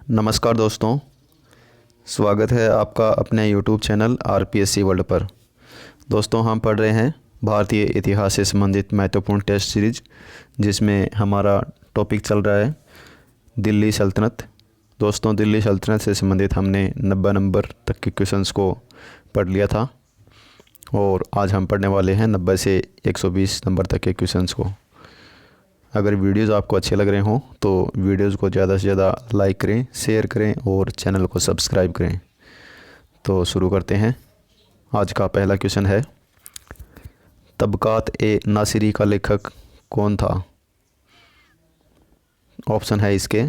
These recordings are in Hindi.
नमस्कार दोस्तों, स्वागत है आपका अपने YouTube चैनल RPSC वर्ल्ड पर। दोस्तों, हम पढ़ रहे हैं भारतीय इतिहास से संबंधित महत्वपूर्ण टेस्ट सीरीज, जिसमें हमारा टॉपिक चल रहा है दिल्ली सल्तनत। दोस्तों, दिल्ली सल्तनत से संबंधित हमने 90 नंबर तक के क्वेश्चंस को पढ़ लिया था और आज हम पढ़ने वाले हैं 90 से 120 नंबर तक के क्वेश्चंस को। अगर वीडियोज़ आपको अच्छे लग रहे हों तो वीडियोज़ को ज़्यादा से ज़्यादा लाइक करें, शेयर करें और चैनल को सब्सक्राइब करें। तो शुरू करते हैं। आज का पहला क्वेश्चन है, तबकात ए नासिरी का लेखक कौन था? ऑप्शन है इसके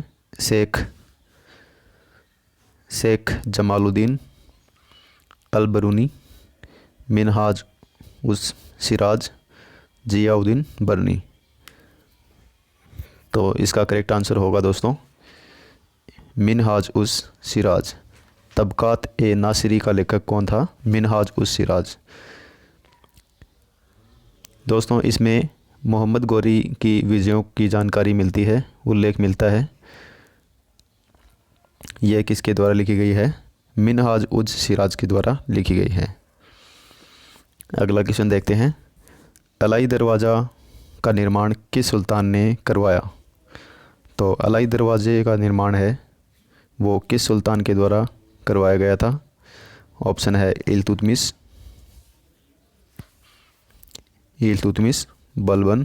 शेख जमालुद्दीन अल बरूनी, मिनहाज उस सिराज, जियाउद्दीन बरनी। तो इसका करेक्ट आंसर होगा दोस्तों मिनहाज उस सिराज। तबकात ए नासिरी का लेखक कौन था? मिनहाज उस सिराज। दोस्तों, इसमें मोहम्मद गौरी की विजयों की जानकारी मिलती है, उल्लेख मिलता है। यह किसके द्वारा लिखी गई है? मिनहाज उज सिराज के द्वारा लिखी गई है। अगला क्वेश्चन देखते हैं, अलाई दरवाज़ा का निर्माण किस सुल्तान ने करवाया? तो अलाई दरवाज़े का निर्माण है वो किस सुल्तान के द्वारा करवाया गया था? ऑप्शन है इल्तुतमिश, बलबन,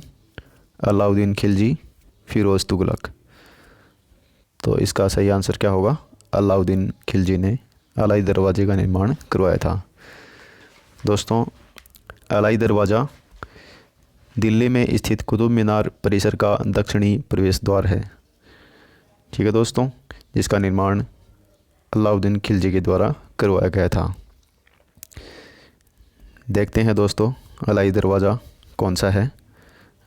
अलाउद्दीन खिलजी, फिरोज़ तुगलक। तो इसका सही आंसर क्या होगा? अलाउद्दीन खिलजी ने अलाई दरवाज़े का निर्माण करवाया था। दोस्तों, अलाई दरवाज़ा दिल्ली में स्थित कुतुब मीनार परिसर का दक्षिणी प्रवेश द्वार है। ठीक है दोस्तों, जिसका निर्माण अलाउद्दीन खिलजी के द्वारा करवाया गया था। देखते हैं दोस्तों, अलाई दरवाज़ा कौन सा है।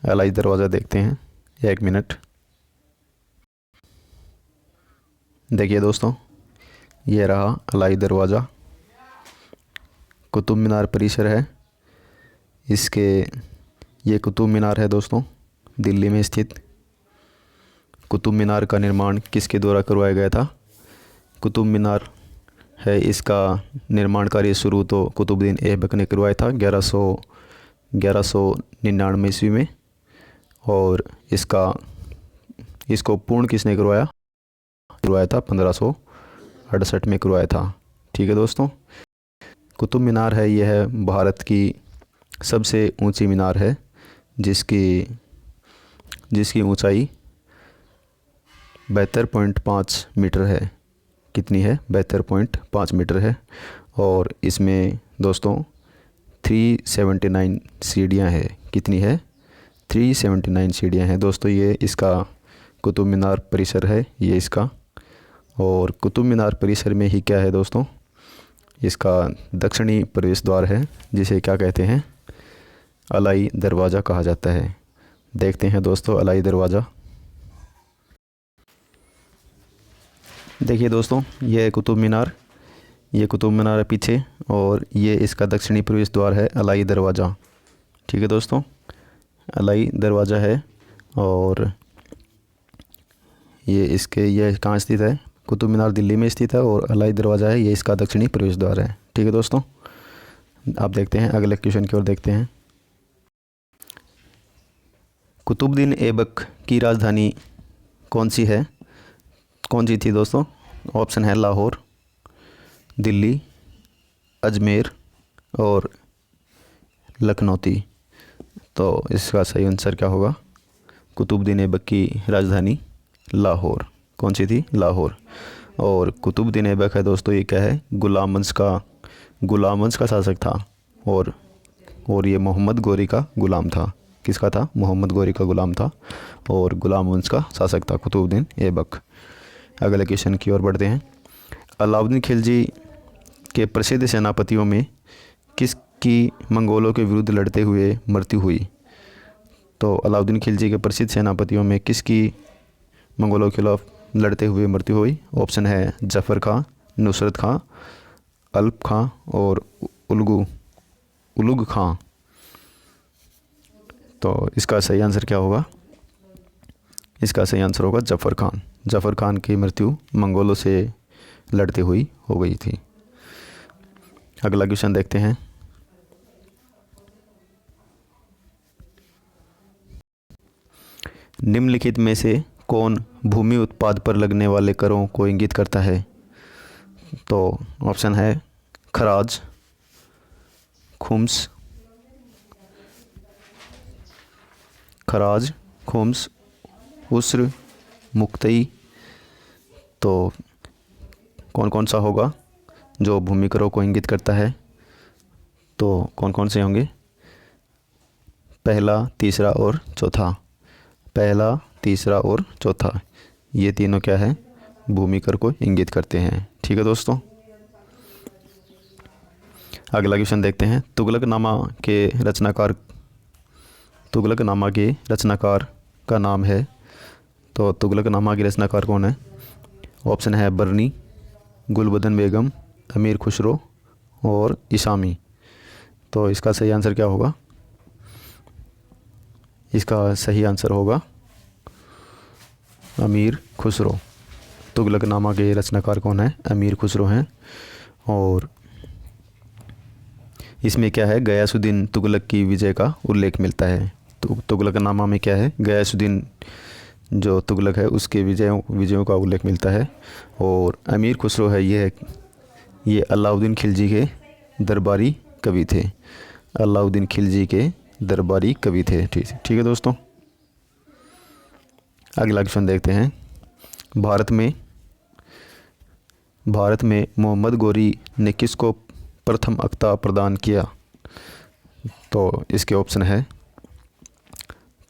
अलाई दरवाज़ा देखते हैं, 1 मिनट। देखिए दोस्तों, ये रहा अलाई दरवाज़ा, कुतुब मीनार परिसर है इसके। ये कुतुब मीनार है दोस्तों, दिल्ली में स्थित। कुतुब मीनार का निर्माण किसके द्वारा करवाया गया था? कुतुब मीनार है, इसका निर्माण कार्य शुरू तो कुतुबुद्दीन ऐबक ने करवाया था 1199 ईस्वी में। और इसको पूर्ण किसने करवाया था? 1568 में करवाया था। ठीक है दोस्तों, कुतुब मीनार है, यह है भारत की सबसे ऊंची मीनार है, जिसकी ऊंचाई 72.5 मीटर है। कितनी है? 72.5 मीटर है। और इसमें दोस्तों 379 सीढ़ियाँ हैं। कितनी है? 379 सीढ़ियाँ हैं दोस्तों। ये इसका कुतुब मीनार परिसर है, ये इसका। और कुतुब मीनार परिसर में ही क्या है दोस्तों? इसका दक्षिणी प्रवेश द्वार है, जिसे क्या कहते हैं? अलाई दरवाज़ा कहा जाता है। देखते हैं दोस्तों अलाई दरवाज़ा। देखिए दोस्तों, ये कुतुब मीनार है पीछे, और ये इसका दक्षिणी प्रवेश द्वार है अलाई दरवाज़ा। ठीक है दोस्तों, अलाई दरवाज़ा है। और ये कहाँ स्थित है? कुतुब मीनार दिल्ली में स्थित है और अलाई दरवाज़ा है, ये इसका दक्षिणी प्रवेश द्वार है। ठीक है दोस्तों, आप देखते हैं अगले क्वेश्चन की ओर देखते हैं। कुतुबुद्दीन ऐबक की राजधानी कौन सी थी दोस्तों? ऑप्शन है लाहौर, दिल्ली, अजमेर और लखनौती। तो इसका सही आंसर क्या होगा? कुतुबुद्दीन ऐबक की राजधानी लाहौर। कौन सी थी? लाहौर। और कुतुबुद्दीन ऐबक है दोस्तों, ये क्या है? गुलाम वंश का शासक था। और ये मोहम्मद गौरी का गुलाम था। किसका था? मोहम्मद गौरी का गुलाम था और गुलाम वंश का शासक था कुतुबुद्दीन ऐबक। अगले क्वेश्चन की ओर बढ़ते हैं। अलाउद्दीन खिलजी के प्रसिद्ध सेनापतियों में किसकी मंगोलों के विरुद्ध लड़ते हुए मृत्यु हुई? तो अलाउद्दीन खिलजी के प्रसिद्ध सेनापतियों में किसकी मंगोलों के खिलाफ लड़ते हुए मृत्यु हुई? ऑप्शन है जफ़र खां, नुसरत खां, अल्प खां और उलुग खां। तो इसका सही आंसर क्या होगा? इसका सही आंसर होगा जफ़र खान। जफ़र खान की मृत्यु मंगोलों से लड़ते हुई हो गई थी। अगला क्वेश्चन देखते हैं। निम्नलिखित में से कौन भूमि उत्पाद पर लगने वाले करों को इंगित करता है? तो ऑप्शन है खराज, खुम्स, खराज, खुम्स, उस्र, मुक्तई। तो कौन कौन सा होगा जो भूमि करों को इंगित करता है? तो कौन कौन से होंगे? पहला, तीसरा और चौथा। पहला, तीसरा और चौथा, ये तीनों क्या है? भूमि कर को इंगित करते हैं। ठीक है दोस्तों। अगला क्वेश्चन देखते हैं। तुगलकनामा के रचनाकार का नाम है। तो तुगलकनामा के रचनाकार कौन है? ऑप्शन है बरनी, गुलबदन बेगम, अमीर खुसरो और इसामी। तो इसका सही आंसर क्या होगा? इसका सही आंसर होगा अमीर खुसरो। तुगलकनामा के रचनाकार कौन है? अमीर खुसरो हैं। और इसमें क्या है? गयासुद्दीन तुगलक की विजय का उल्लेख मिलता है। तो तुगलकनामा में क्या है? गयासुद्दीन जो तुगलक है उसके विजयों का उल्लेख मिलता है। और अमीर खुसरो है, ये अलाउद्दीन खिलजी के दरबारी कवि थे। अलाउद्दीन खिलजी के दरबारी कवि थे। ठीक है दोस्तों। अगला क्वेश्चन देखते हैं। भारत में मोहम्मद गोरी ने किसको प्रथम अक्ता प्रदान किया? तो इसके ऑप्शन है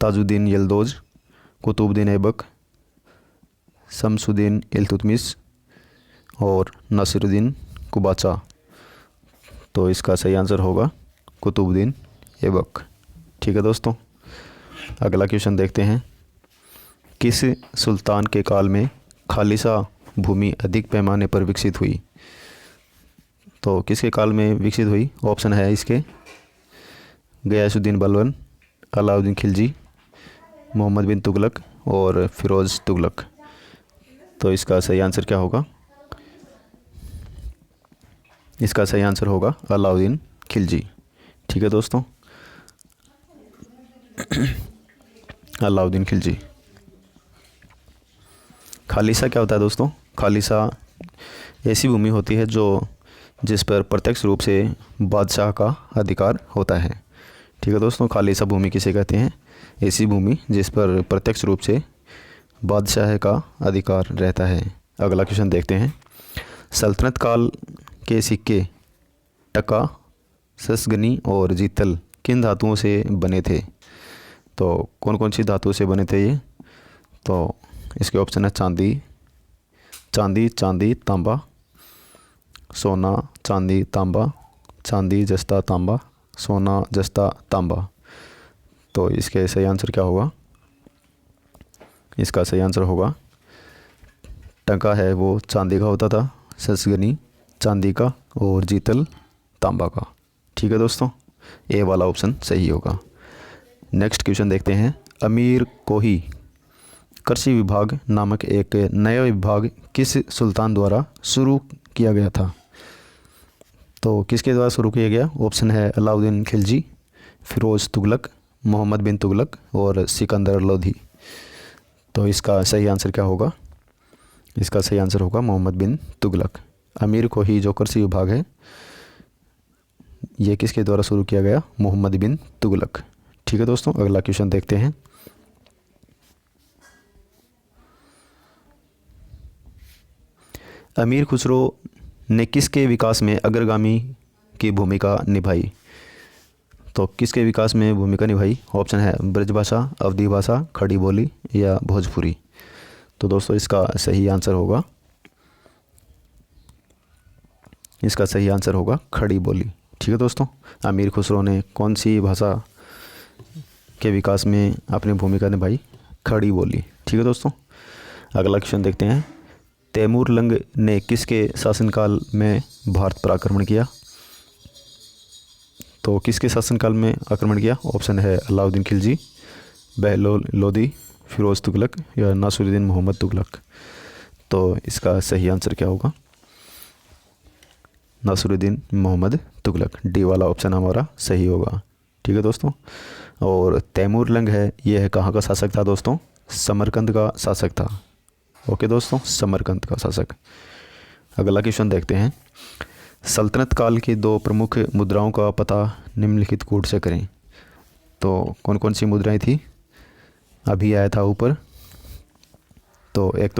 ताजुद्दीन यलदौज, कुतुबुद्दीन ऐबक, शमसुद्दीन इल्तुतमिश और नासिरुद्दीन कुबाचा। तो इसका सही आंसर होगा कुतुबुद्दीन ऐबक। ठीक है दोस्तों। अगला क्वेश्चन देखते हैं। किस सुल्तान के काल में खालिसा भूमि अधिक पैमाने पर विकसित हुई? तो किसके काल में विकसित हुई? ऑप्शन है इसके गयासुद्दीन बलबन, अलाउद्दीन खिलजी, मोहम्मद बिन तुगलक और फिरोज़ तुगलक। तो इसका सही आंसर क्या होगा? इसका सही आंसर होगा अलाउद्दीन खिलजी। ठीक है दोस्तों। अलाउद्दीन खिलजी। खालिसा क्या होता है दोस्तों? खालिसा ऐसी भूमि होती है जिस पर प्रत्यक्ष रूप से बादशाह का अधिकार होता है। ठीक है दोस्तों। खालिसा भूमि किसे कहते हैं? ऐसी भूमि जिस पर प्रत्यक्ष रूप से बादशाह का अधिकार रहता है। अगला क्वेश्चन देखते हैं। सल्तनत काल के सिक्के टका, ससगनी और जीतल किन धातुओं से बने थे? तो कौन कौन सी धातुओं से बने थे ये? तो इसके ऑप्शन है चांदी, तांबा, सोना, चांदी, तांबा, चांदी, जस्ता, तांबा, सोना, जस्ता, तांबा। तो इसके सही आंसर क्या होगा? इसका सही आंसर होगा टंका है वो चांदी का होता था, ससगनी चांदी का और जीतल तांबा का। ठीक है दोस्तों। ए वाला ऑप्शन सही होगा। नेक्स्ट क्वेश्चन देखते हैं। अमीर कोही कृषि विभाग नामक एक नया विभाग किस सुल्तान द्वारा शुरू किया गया था? तो किसके द्वारा शुरू किया गया? ऑप्शन है अलाउद्दीन खिलजी, फिरोज़ तुगलक, मोहम्मद बिन तुगलक और सिकंदर लोधी। तो इसका सही आंसर क्या होगा? इसका सही आंसर होगा मोहम्मद बिन तुगलक। अमीर कोही जो कृषि विभाग है ये किसके द्वारा शुरू किया गया? मोहम्मद बिन तुगलक। ठीक है दोस्तों। अगला क्वेश्चन देखते हैं। अमीर खुसरो ने किसके विकास में अग्रगामी की भूमिका निभाई? तो किसके विकास में भूमिका निभाई? ऑप्शन है ब्रजभाषा, अवधी भाषा, खड़ी बोली या भोजपुरी। तो दोस्तों इसका सही आंसर होगा खड़ी बोली। ठीक है दोस्तों। अमीर खुसरो ने कौन सी भाषा के विकास में अपनी भूमिका निभाई? खड़ी बोली। ठीक है दोस्तों। अगला क्वेश्चन देखते हैं। तैमूर लंग ने किसके शासनकाल में भारत पर आक्रमण किया? तो किसके शासनकाल में आक्रमण किया? ऑप्शन है अलाउद्दीन खिलजी, बहलोल लोदी, फ़िरोज़ तुगलक या नासिरुद्दीन मोहम्मद तुगलक। तो इसका सही आंसर क्या होगा? नासिरुद्दीन मोहम्मद तुगलक, डी वाला ऑप्शन हमारा सही होगा। ठीक है दोस्तों। और तैमूर लंग है, ये है कहाँ का शासक था दोस्तों? समरकंद का शासक था। ओके दोस्तों, समरकंद का शासक। अगला क्वेश्चन देखते हैं। सल्तनत काल की दो प्रमुख मुद्राओं का पता निम्नलिखित कोड से करें। तो कौन कौन सी मुद्राएं थी? अभी आया था ऊपर। तो एक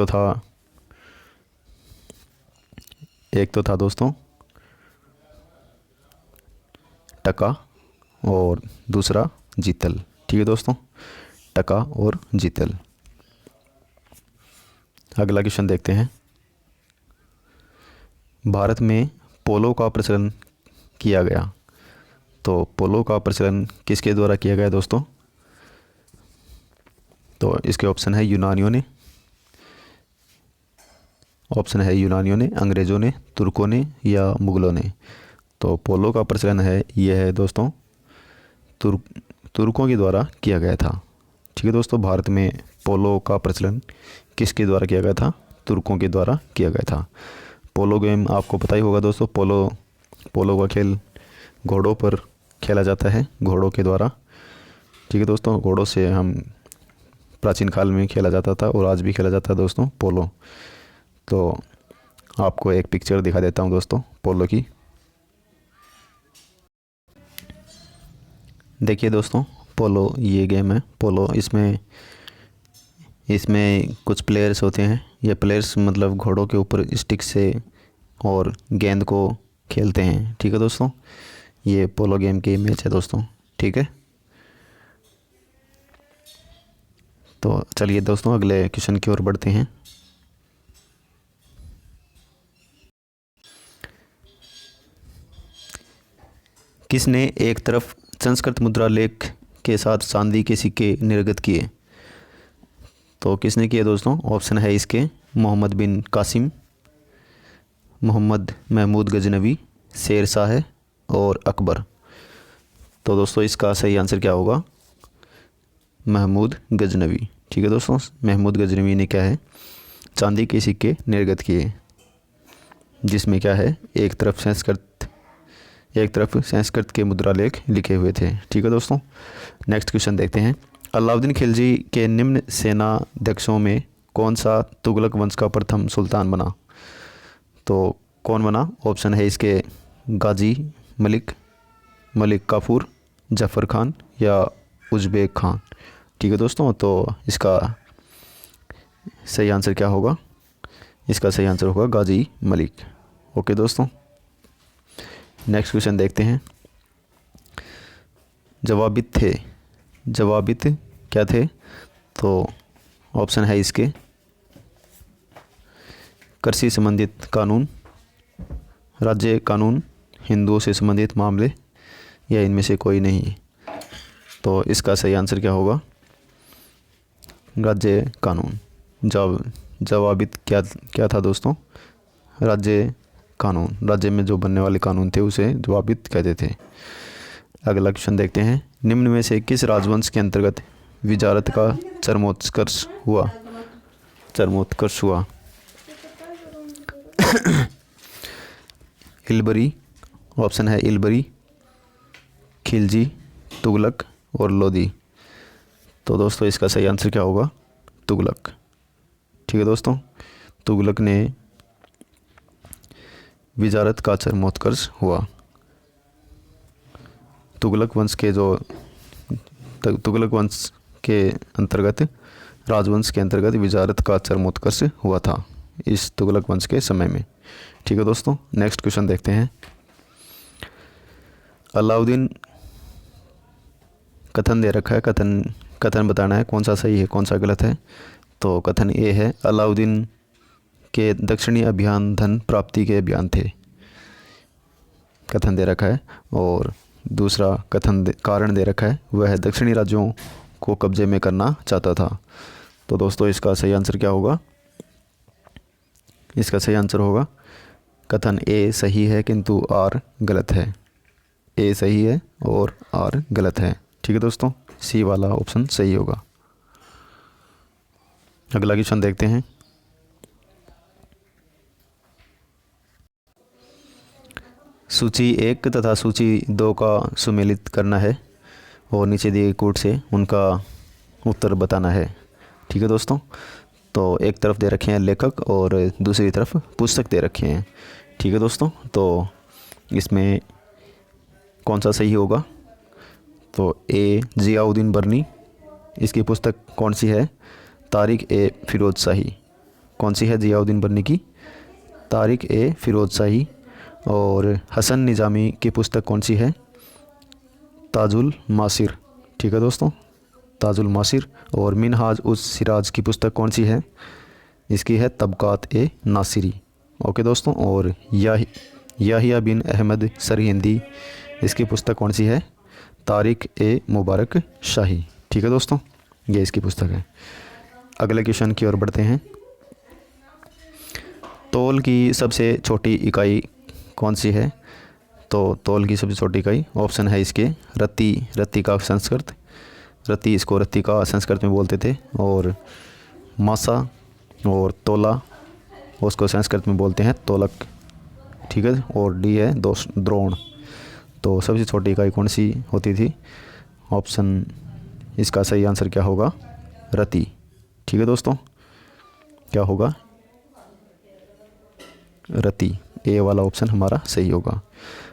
तो था दोस्तों टका और दूसरा जीतल। ठीक है दोस्तों, टका और जीतल। अगला क्वेश्चन देखते हैं। भारत में पोलो का प्रचलन किया गया। तो पोलो का प्रचलन किसके द्वारा किया गया दोस्तों? तो इसके ऑप्शन है यूनानियों ने, अंग्रेज़ों ने, तुर्कों ने या मुग़लों ने। तो पोलो का प्रचलन है, ये है दोस्तों तुर्कों के द्वारा किया गया था। ठीक है दोस्तों, भारत में पोलो का प्रचलन किसके द्वारा किया गया था? तुर्कों के द्वारा किया गया था। पोलो गेम आपको पता ही होगा दोस्तों। पोलो का खेल घोड़ों पर खेला जाता है, घोड़ों के द्वारा। ठीक है दोस्तों, घोड़ों से हम प्राचीन काल में खेला जाता था और आज भी खेला जाता है दोस्तों पोलो। तो आपको एक पिक्चर दिखा देता हूँ दोस्तों पोलो की। देखिए दोस्तों, पोलो ये गेम है पोलो। इसमें कुछ प्लेयर्स होते हैं। ये प्लेयर्स मतलब घोड़ों के ऊपर स्टिक से और गेंद को खेलते हैं। ठीक है दोस्तों, ये पोलो गेम की मैच है दोस्तों। ठीक है, तो चलिए दोस्तों अगले क्वेश्चन की ओर बढ़ते हैं। किसने एक तरफ संस्कृत मुद्रा लेख के साथ चांदी के सिक्के निर्गत किए? तो किसने किए दोस्तों? ऑप्शन है इसके मोहम्मद बिन कासिम, मोहम्मद महमूद गजनवी, शेर शाह और अकबर। तो दोस्तों इसका सही आंसर क्या होगा? महमूद गजनवी। ठीक है दोस्तों, महमूद गजनवी ने क्या है चांदी के सिक्के निर्गत किए, जिसमें क्या है एक तरफ संस्कृत के मुद्रा लेख लिखे हुए थे। ठीक है दोस्तों, नेक्स्ट क्वेश्चन देखते हैं। अलाउद्दीन खिलजी के निम्न सेनाध्यक्षों में कौन सा तुगलक वंश का प्रथम सुल्तान बना? तो कौन बना? ऑप्शन है इसके गाजी मलिक काफूर, जफ़र खान या उज़्बेक खान। ठीक है दोस्तों, तो इसका सही आंसर क्या होगा? इसका सही आंसर होगा गाजी मलिक। ओके दोस्तों, नेक्स्ट क्वेश्चन देखते हैं। जवाबित क्या थे? तो ऑप्शन है इसके कृषि संबंधित कानून, राज्य कानून, हिंदुओं से संबंधित मामले या इनमें से कोई नहीं। तो इसका सही आंसर क्या होगा? राज्य कानून। जवाबित क्या था दोस्तों? राज्य कानून। राज्य में जो बनने वाले कानून थे उसे जवाबित कहते थे। अगला क्वेश्चन देखते हैं। निम्न में से किस राजवंश के अंतर्गत विजारत का चरमोत्कर्ष हुआ? इलबरी, ऑप्शन है इलबरी, खिलजी, तुगलक और लोदी। तो दोस्तों इसका सही आंसर क्या होगा? तुगलक। ठीक है दोस्तों, तुगलक ने विजारत का चरमोत्कर्ष हुआ। तुगलक वंश के अंतर्गत राजवंश के अंतर्गत विजारत का चरमोत्कर्ष हुआ था इस तुगलक वंश के समय में। ठीक है दोस्तों, नेक्स्ट क्वेश्चन देखते हैं। अलाउद्दीन कथन दे रखा है, कथन बताना है कौन सा सही है कौन सा गलत है। तो कथन ए है अलाउद्दीन के दक्षिणी अभियान धन प्राप्ति के अभियान थे, कथन दे रखा है। और दूसरा कारण दे रखा है, वह दक्षिणी राज्यों को कब्जे में करना चाहता था। तो दोस्तों इसका सही आंसर क्या होगा? इसका सही आंसर होगा कथन ए सही है किंतु आर गलत है। ए सही है और आर गलत है। ठीक है दोस्तों, सी वाला ऑप्शन सही होगा। अगला क्वेश्चन देखते हैं। सूची 1 तथा सूची 2 का सुमेलित करना है और नीचे दिए गए कोड से उनका उत्तर बताना है। ठीक है दोस्तों, तो एक तरफ दे रखे हैं लेखक और दूसरी तरफ पुस्तक दे रखे हैं। ठीक है दोस्तों, तो इसमें कौन सा सही होगा? तो ए जियाउद्दीन बर्नी। इसकी पुस्तक कौन सी है? तारिक ए फिरोज शाही। कौन सी है जियाउद्दीन बर्नी की? तारिक ए फिरोज शाही। और हसन निज़ामी की पुस्तक कौन सी है? ताजुल मासिर। ठीक है दोस्तों, ताजुल मासिर। और मिनहाज उस सिराज की पुस्तक कौन सी है? इसकी है तबकात ए नासिरी। ओके दोस्तों, और याहिया बिन अहमद सरहिंदी, इसकी पुस्तक कौन सी है? तारिक ए मुबारक शाही। ठीक है दोस्तों, ये इसकी पुस्तक है। अगले क्वेश्चन की ओर बढ़ते हैं। तौल की सबसे छोटी इकाई कौन सी है? तो तौल की सबसे छोटी इकाई ऑप्शन है इसके रत्ती। रत्ती का संस्कृत, रत्ती, इसको रत्ती का संस्कृत में बोलते थे। और मासा और तोला, उसको संस्कृत में बोलते हैं तोलक। ठीक है, और डी है द्रोण। तो सबसे छोटी इकाई कौन सी होती थी? ऑप्शन, इसका सही आंसर क्या होगा? रति। ठीक है दोस्तों, क्या होगा? रति। ए वाला ऑप्शन हमारा सही होगा।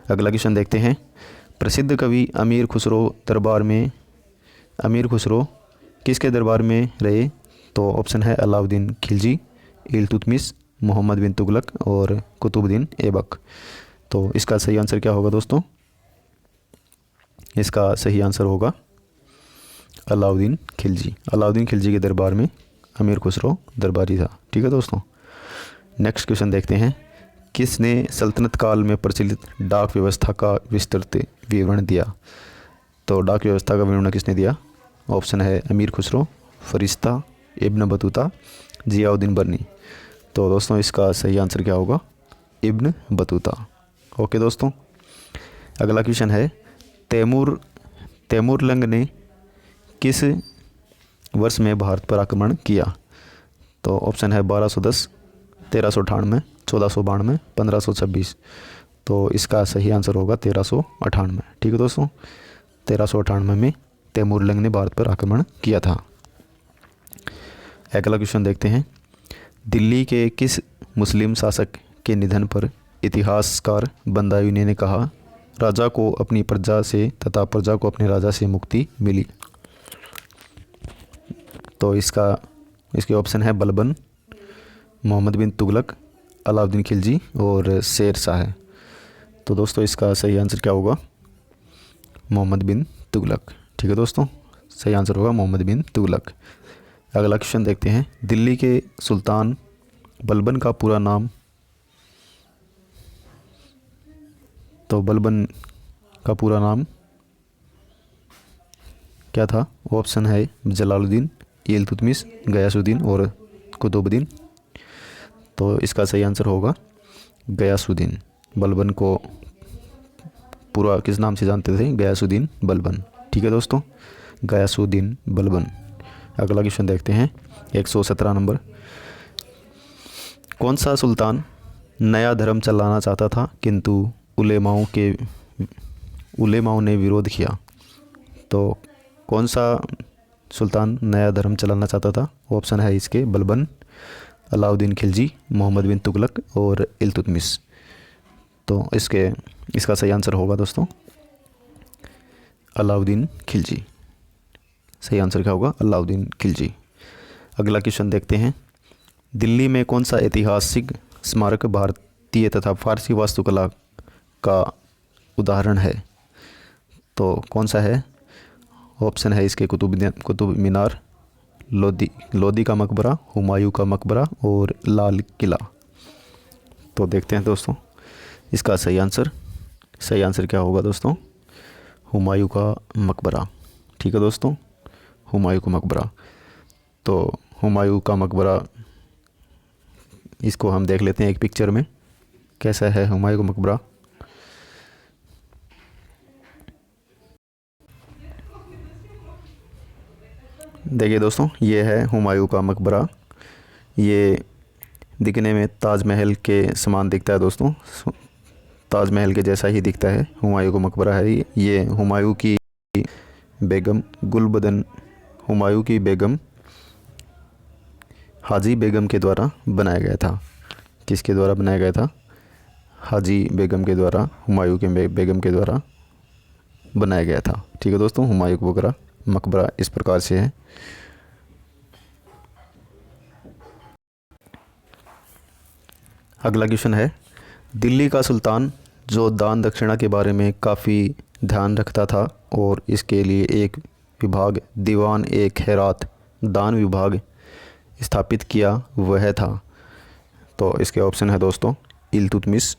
अगला क्वेश्चन देखते हैं। प्रसिद्ध कवि अमीर खुसरो किसके दरबार में रहे? तो ऑप्शन है अलाउद्दीन खिलजी, इल्तुतमिश, मोहम्मद बिन तुगलक और कुतुबुद्दीन ऐबक। तो इसका सही आंसर क्या होगा दोस्तों? इसका सही आंसर होगा अलाउद्दीन खिलजी। अलाउद्दीन खिलजी के दरबार में अमीर खुसरो दरबारी था। ठीक है दोस्तों, नेक्स्ट क्वेश्चन देखते हैं। किसने सल्तनत काल में प्रचलित डाक व्यवस्था का विस्तृत विवरण दिया? तो डाक व्यवस्था का विवरण किसने दिया? ऑप्शन है अमीर खुसरो, फरिश्ता, इब्न बतूता, जियाउद्दीन बर्नी। तो दोस्तों इसका सही आंसर क्या होगा? Ibn Battuta. ओके दोस्तों, अगला क्वेश्चन है। तैमूरलंग ने किस वर्ष में भारत पर आक्रमण किया? तो ऑप्शन है 1210, 1398, 1492, 1526। तो इसका सही आंसर होगा 1398। ठीक है दोस्तों, 1398 में तैमूरलंग ने भारत पर आक्रमण किया था। अगला क्वेश्चन देखते हैं। दिल्ली के किस मुस्लिम शासक के निधन पर इतिहासकार बंदायूनी ने कहा, राजा को अपनी प्रजा से तथा प्रजा को अपने राजा से मुक्ति मिली? तो इसके ऑप्शन है बलबन, मोहम्मद बिन तुगलक, अलाउद्दीन खिलजी और शेर शाह। तो दोस्तों इसका सही आंसर क्या होगा? मोहम्मद बिन तुगलक। ठीक है दोस्तों, सही आंसर होगा मोहम्मद बिन तुगलक। अगला क्वेश्चन देखते हैं। दिल्ली के सुल्तान बलबन का पूरा नाम? तो बलबन का पूरा नाम क्या था? ऑप्शन है जलालुद्दीन, इल्तुतमिश, गयासुद्दीन और कुतुबुद्दीन। तो इसका सही आंसर होगा गयासुद्दीन। बलबन को पूरा किस नाम से जानते थे? गयासुद्दीन बलबन। ठीक है दोस्तों, गयासुद्दीन बलबन। अगला क्वेश्चन देखते हैं। 117 नंबर। कौन सा सुल्तान नया धर्म चलाना चाहता था किंतु उलेमाओं ने विरोध किया? तो कौन सा सुल्तान नया धर्म चलाना चाहता था? ऑप्शन है इसके बलबन, अलाउद्दीन खिलजी, मोहम्मद बिन तुगलक और इल्तुतमिश। तो इसका सही आंसर होगा दोस्तों अलाउद्दीन खिलजी। सही आंसर क्या होगा? अलाउद्दीन खिलजी। अगला क्वेश्चन देखते हैं। दिल्ली में कौन सा ऐतिहासिक स्मारक भारतीय तथा फारसी वास्तुकला का उदाहरण है? तो कौन सा है? ऑप्शन है इसके कुतुब मीनार, लोदी का मकबरा, हुमायूं का मकबरा और लाल किला। तो देखते हैं दोस्तों इसका सही आंसर क्या होगा दोस्तों? हुमायूं का मकबरा। ठीक है दोस्तों, हुमायूं का मकबरा। तो हुमायूं का मकबरा, इसको हम देख लेते हैं एक पिक्चर में, कैसा है हुमायूं का मकबरा। देखिए दोस्तों, ये है हुमायूं का मकबरा ये दिखने में ताजमहल के समान दिखता है दोस्तों, ताजमहल के जैसा ही दिखता है। हुमायूं का मकबरा है ये हुमायूं की बेगम गुलबदन, हुमायूं की बेगम हाजी बेगम के द्वारा बनाया गया था। किसके द्वारा बनाया गया था? हाजी बेगम के द्वारा, हुमायूं के बेगम के द्वारा बनाया गया था। ठीक है दोस्तों, हुमायूं का मकबरा इस प्रकार से है। अगला क्वेश्चन है, दिल्ली का सुल्तान जो दान दक्षिणा के बारे में काफ़ी ध्यान रखता था और इसके लिए एक विभाग दीवान ए खैरात दान विभाग स्थापित किया, वह था। तो इसके ऑप्शन है दोस्तों, इल्तुतमिश,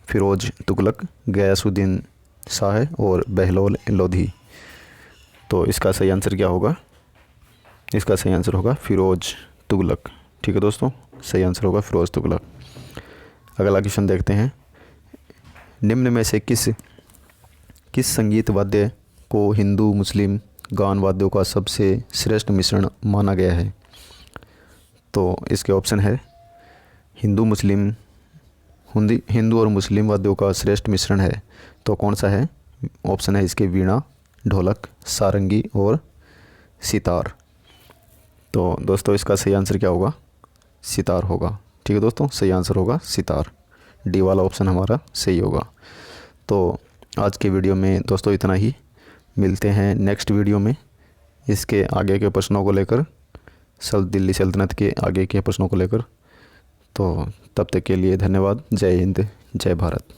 फ़िरोज़ तुगलक, गयासुद्दीन शाह और बहलोल लोधी। तो इसका सही आंसर क्या होगा? इसका सही आंसर होगा फ़िरोज़ तुगलक। ठीक है दोस्तों, सही आंसर होगा फ़िरोज़ तुगलक। अगला क्वेश्चन देखते हैं, निम्न में से किस संगीत वाद्य को हिंदू मुस्लिम गान वाद्यों का सबसे श्रेष्ठ मिश्रण माना गया है? तो इसके ऑप्शन है हिंदू और मुस्लिम वाद्यों का श्रेष्ठ मिश्रण है, तो कौन सा है? ऑप्शन है इसके वीणा, ढोलक, सारंगी और सितार। तो दोस्तों इसका सही आंसर क्या होगा? सितार होगा। ठीक है दोस्तों, सही आंसर होगा सितार, डी वाला ऑप्शन हमारा सही होगा। तो आज के वीडियो में दोस्तों इतना ही, मिलते हैं नेक्स्ट वीडियो में इसके आगे के प्रश्नों को लेकर, दिल्ली सल्तनत के आगे के प्रश्नों को लेकर। तो तब तक के लिए धन्यवाद। जय हिंद, जय भारत।